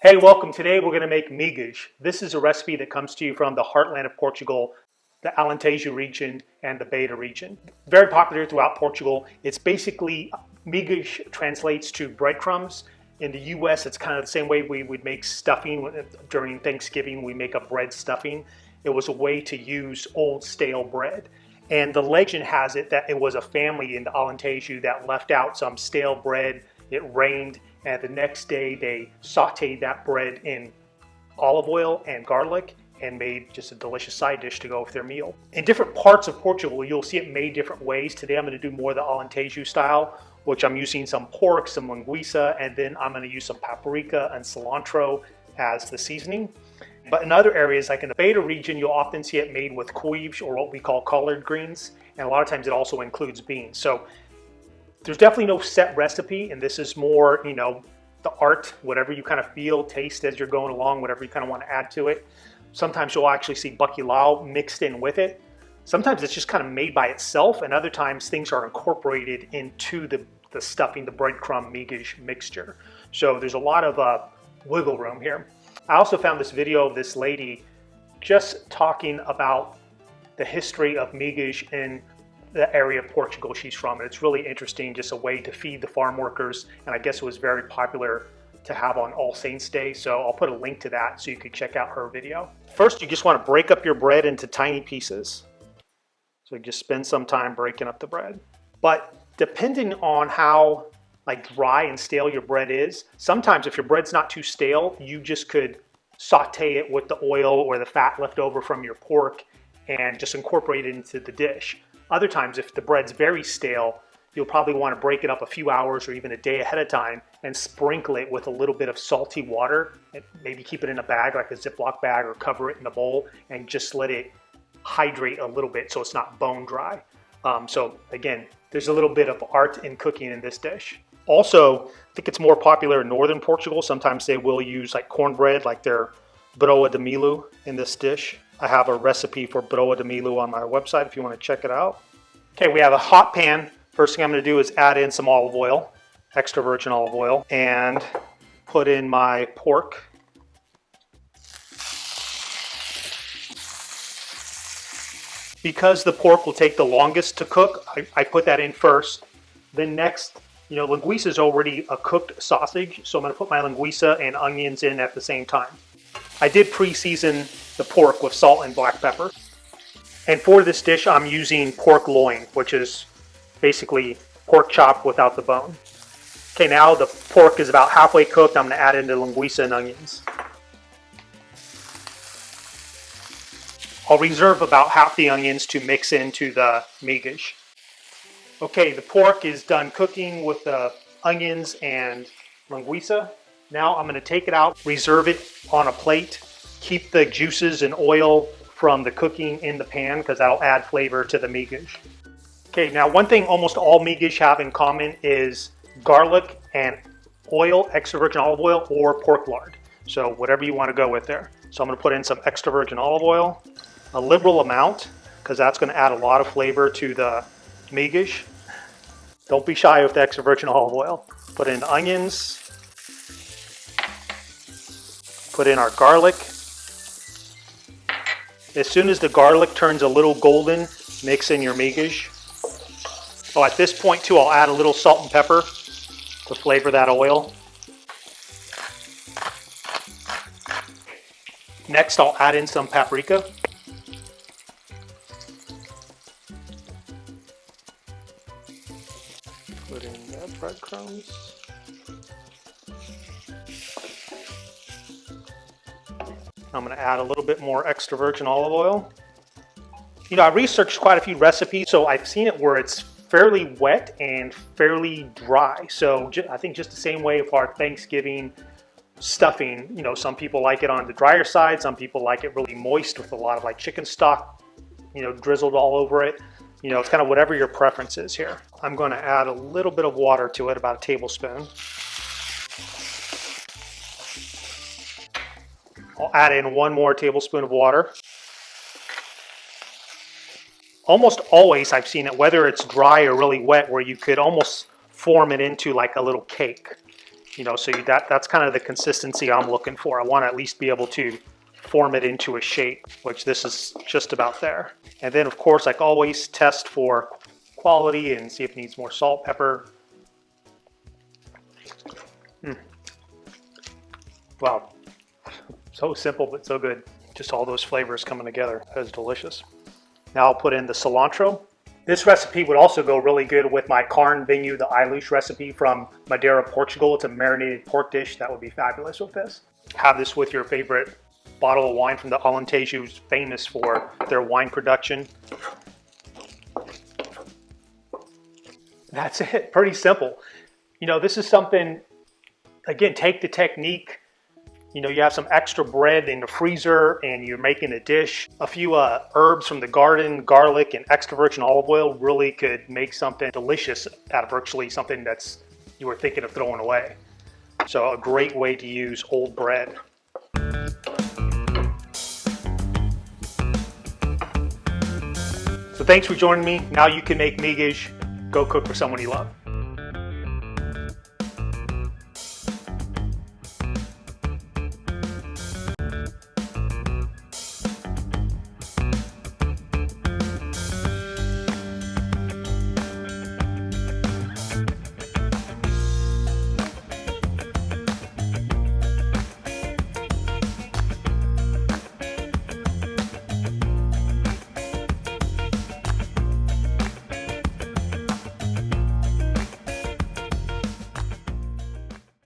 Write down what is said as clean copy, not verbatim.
Hey, welcome. Today we're going to make migas. This is a recipe that comes to you from the heartland of Portugal, the Alentejo region and the Beira region. Very popular throughout Portugal. It's basically, migas translates to breadcrumbs. In the US, it's kind of the same way we would make stuffing during Thanksgiving. We make a bread stuffing. It was a way to use old stale bread. And the legend has it that it was a family in the Alentejo that left out some stale bread. It rained, and the next day they sauteed that bread in olive oil and garlic and made just a delicious side dish to go with their meal. In different parts of Portugal, you'll see it made different ways. Today I'm going to do more of the Alentejo style, which I'm using some pork, some linguiça, and then I'm going to use some paprika and cilantro as the seasoning. But in other areas, like in the Beira region, you'll often see it made with couves, or what we call collard greens, and a lot of times it also includes beans. So there's definitely no set recipe, and this is more, the art, whatever you kind of feel, taste as you're going along, whatever you kind of want to add to it. Sometimes you'll actually see bacalhau mixed in with it. Sometimes it's just kind of made by itself, and other times things are incorporated into the stuffing, the breadcrumb migas mixture. So there's a lot of wiggle room here. I also found this video of this lady just talking about the history of migas in the area of Portugal she's from. And it's really interesting, just a way to feed the farm workers. And I guess it was very popular to have on All Saints Day. So I'll put a link to that so you can check out her video. First, you just want to break up your bread into tiny pieces. So just spend some time breaking up the bread. But depending on how dry and stale your bread is, sometimes if your bread's not too stale, you just could saute it with the oil or the fat left over from your pork and just incorporate it into the dish. Other times, if the bread's very stale, you'll probably want to break it up a few hours or even a day ahead of time and sprinkle it with a little bit of salty water, and maybe keep it in a bag like a Ziploc bag or cover it in a bowl and just let it hydrate a little bit so it's not bone dry. So again, there's a little bit of art in cooking in this dish. Also, I think it's more popular in northern Portugal. Sometimes they will use cornbread, like their broa de milho in this dish. I have a recipe for broa de milho on my website if you want to check it out. Okay, we have a hot pan. First thing I'm going to do is add in some olive oil, extra virgin olive oil, and put in my pork. Because the pork will take the longest to cook, I put that in first. Then next, linguiça is already a cooked sausage, so I'm going to put my linguiça and onions in at the same time. I did pre-season the pork with salt and black pepper. And for this dish, I'm using pork loin, which is basically pork chopped without the bone. Okay, now the pork is about halfway cooked. I'm going to add in the linguiça and onions. I'll reserve about half the onions to mix into the migas. Okay, the pork is done cooking with the onions and linguiça. Now I'm going to take it out, reserve it on a plate, keep the juices and oil from the cooking in the pan because that'll add flavor to the migas. Okay, now one thing almost all migas have in common is garlic and oil, extra virgin olive oil, or pork lard. So whatever you want to go with there. So I'm going to put in some extra virgin olive oil, a liberal amount, because that's going to add a lot of flavor to the migas. Don't be shy with the extra virgin olive oil. Put in the onions. Put in our garlic. As soon as the garlic turns a little golden, mix in your migas. Oh, at this point too, I'll add a little salt and pepper to flavor that oil. Next, I'll add in some paprika. Put in the breadcrumbs. I'm going to add a little bit more extra virgin olive oil. I researched quite a few recipes, so I've seen it where it's fairly wet and fairly dry. So I think just the same way for our Thanksgiving stuffing, some people like it on the drier side, some people like it really moist with a lot of chicken stock, drizzled all over it. It's kind of whatever your preference is here. I'm going to add a little bit of water to it, about a tablespoon. I'll add in 1 more tablespoon of water. Almost always I've seen it, whether it's dry or really wet, where you could almost form it into like a little cake. So that's kind of the consistency I'm looking for. I want to at least be able to form it into a shape, which this is just about there. And then, of course, like always, test for quality and see if it needs more salt, pepper. Wow, so simple but so good. Just all those flavors coming together. That is delicious. Now I'll put in the cilantro. This recipe would also go really good with my carne vinho, the Ilush recipe from Madeira, Portugal. It's a marinated pork dish that would be fabulous with this. Have this with your favorite bottle of wine from the Alentejo, who's famous for their wine production. That's it, pretty simple. This is something, again, take the technique. You have some extra bread in the freezer and you're making a dish. A few herbs from the garden, garlic and extra virgin olive oil really could make something delicious out of virtually something you were thinking of throwing away. So a great way to use old bread. So thanks for joining me. Now you can make migas. Go cook for someone you love.